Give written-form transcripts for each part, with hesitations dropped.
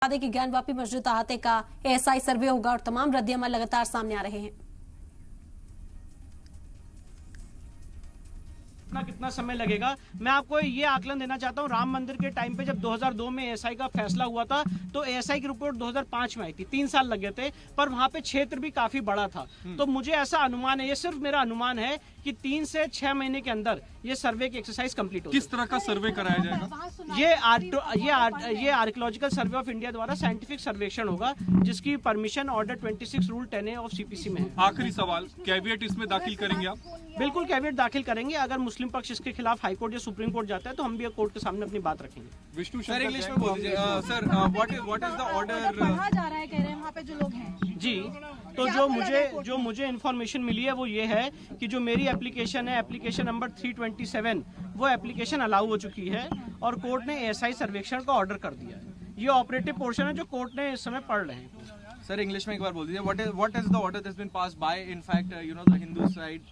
कि ज्ञानवापी मस्जिद अहाते का एएसआई सर्वे होगा और तमाम रद्द-ए-अमल लगातार सामने आ रहे हैं। कितना समय लगेगा, मैं आपको ये आकलन देना चाहता हूँ। राम मंदिर के टाइम पे जब 2002 में एएसआई का फैसला हुआ था तो एएसआई की रिपोर्ट 2005 में आई थी, 3 साल लगे थे, पर वहां पे क्षेत्र भी काफी बड़ा था। तो मुझे ऐसा अनुमान है, ये सिर्फ मेरा अनुमान है कि 3 से 6 महीने के अंदर ये सर्वे की एक्सरसाइज कंप्लीट होगी। किस तरह का सर्वे कराया जाएगा? ये आर्कियोलॉजिकल सर्वे ऑफ इंडिया द्वारा साइंटिफिक सर्वेक्षण होगा, जिसकी permission order 26 rule 10A of CPC में है। आखिरी सवाल, कैविएट इसमें दाखिल करेंगे आप? बिल्कुल कैविएट दाखिल करेंगे। अगर मुस्लिम पक्ष इसके खिलाफ हाई कोर्ट या सुप्रीम कोर्ट जाता है तो हम भी कोर्ट के सामने अपनी बात रखेंगे। विष्णु सर, इंग्लिश में बोल दीजिए। Sir, what is the order? पढ़ा जा रहा है, कह रहे हैं वहाँ पे जो लोग हैं। जी, तो जो मुझे इन्फॉर्मेशन मिली है वो ये है कि जो मेरी एप्लीकेशन है, एप्लीकेशन नंबर 327, वो एप्लीकेशन अलाउ हो चुकी है और कोर्ट ने एएसआई सर्वेक्षण का ऑर्डर कर दिया है। ये ऑपरेटिव पोर्शन है जो कोर्ट ने इस समय पढ़ रहे हैं। सर, इंग्लिश में एक बार बोल दीजिए। What is the order that's been passed by, in fact, the Hindu side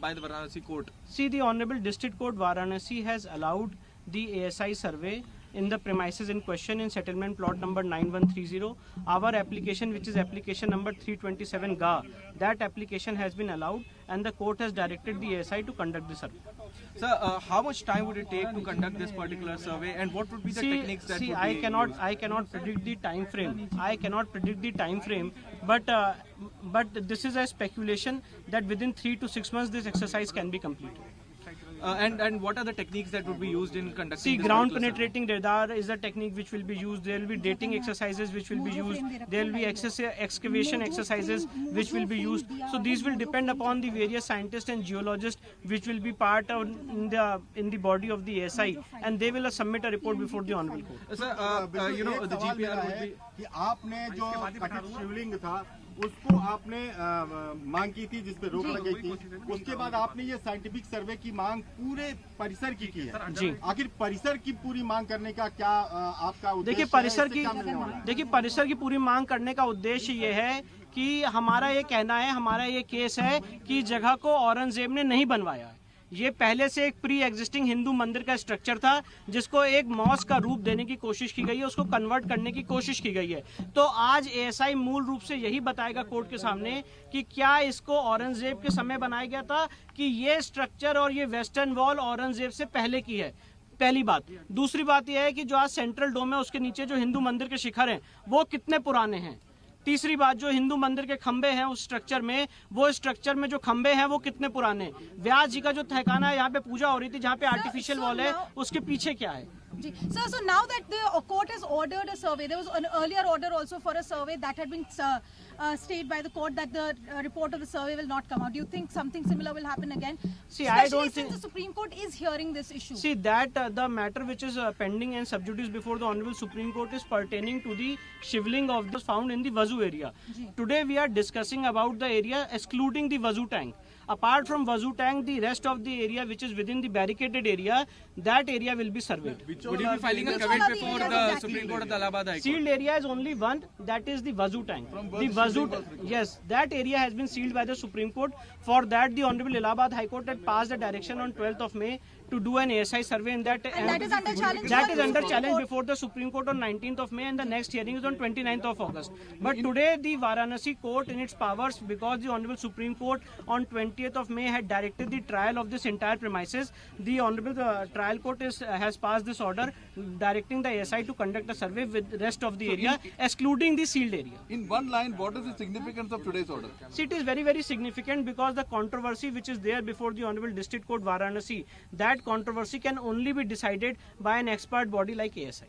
by the Varanasi court? See, the Honorable District Court Varanasi has allowed the ASI survey in the premises in question in settlement plot number 9130. Our application, which is application number 327 GA, that application has been allowed and the court has directed the ASI to conduct the survey. Sir, how much time would it take to conduct this particular survey, and what would be the techniques that would be I cannot predict the time frame. I cannot predict the time frame, but this is a speculation that within 3 to 6 months this exercise can be completed. And what are the techniques that would be used in conducting? See, this ground particular penetrating radar is a technique which will be used. There will be dating exercises which will be used. There will be excavation exercises which will be used. So these will depend upon the various scientists and geologists which will be part of in the body of the ASI, and they will submit a report before the honorable court. Sir, the GPR would be कि आपने जो कथित शिवलिंग था उसको आपने मांग की थी, जिसपे रोक लगी थी। उसके बाद आपने ये साइंटिफिक सर्वे की मांग पूरे परिसर की है। जी, आखिर परिसर की पूरी मांग करने का क्या आपका उद्देश्य? देखिए परिसर की पूरी मांग करने का उद्देश्य ये है कि हमारा ये कहना है, हमारा ये केस है कि जगह को औरंगजेब ने नहीं बनवाया है। ये पहले से एक प्री एग्जिस्टिंग हिंदू मंदिर का स्ट्रक्चर था जिसको एक मॉस्क का रूप देने की कोशिश की गई है, उसको कन्वर्ट करने की कोशिश की गई है। तो आज एएसआई मूल रूप से यही बताएगा कोर्ट के सामने कि क्या इसको औरंगजेब के समय बनाया गया था कि ये स्ट्रक्चर और ये वेस्टर्न वॉल औरंगजेब से पहले की है। पहली बात। दूसरी बात यह है कि जो आज सेंट्रल डोम है उसके नीचे जो हिंदू मंदिर के शिखर हैं वो कितने पुराने हैं। तीसरी बात, जो हिंदू मंदिर के खंबे हैं उस स्ट्रक्चर में, वो स्ट्रक्चर में जो खंबे हैं वो कितने पुराने। व्यास जी का जो तहखाना है, यहाँ पे पूजा हो रही थी, जहाँ पे आर्टिफिशियल वॉल है, उसके पीछे क्या है। Sir, so now that the court has ordered a survey, there was an earlier order also for a survey that had been stayed by the court that the report of the survey will not come out. Do you think something similar will happen again? See, especially I don't since the Supreme Court is hearing this issue. See, that the matter which is pending and sub judice before the Honorable Supreme Court is pertaining to the shivling of this found in the Wazoo area. Today we are discussing about the area excluding the Wazoo tank. Apart from Wazoo tank, the rest of the area which is within the barricaded area, that area will be surveyed. would you be filing a caveat before the Supreme Court of the Allahabad High Court? Sealed area is only one, that is the Wazoo tank. The Wazoo, yes, that area has been sealed by the Supreme Court. For that, the Honorable Allahabad High Court had passed a direction on 12th of May to do an ASI survey in that. And that is under challenge. That is under challenge before the Supreme Court on 19th of May, and the next hearing is on 29th of August. But today, the Varanasi court in its powers, because the Honorable Supreme Court on 20th of May had directed the trial of this entire premises, the Honorable trial court has passed this order directing the ASI to conduct a survey with the rest of the area, excluding the sealed area. In one line, what is the significance of today's order? See, it is very, very significant because the controversy which is there before the Honorable District Court Varanasi, that controversy can only be decided by an expert body like ASI.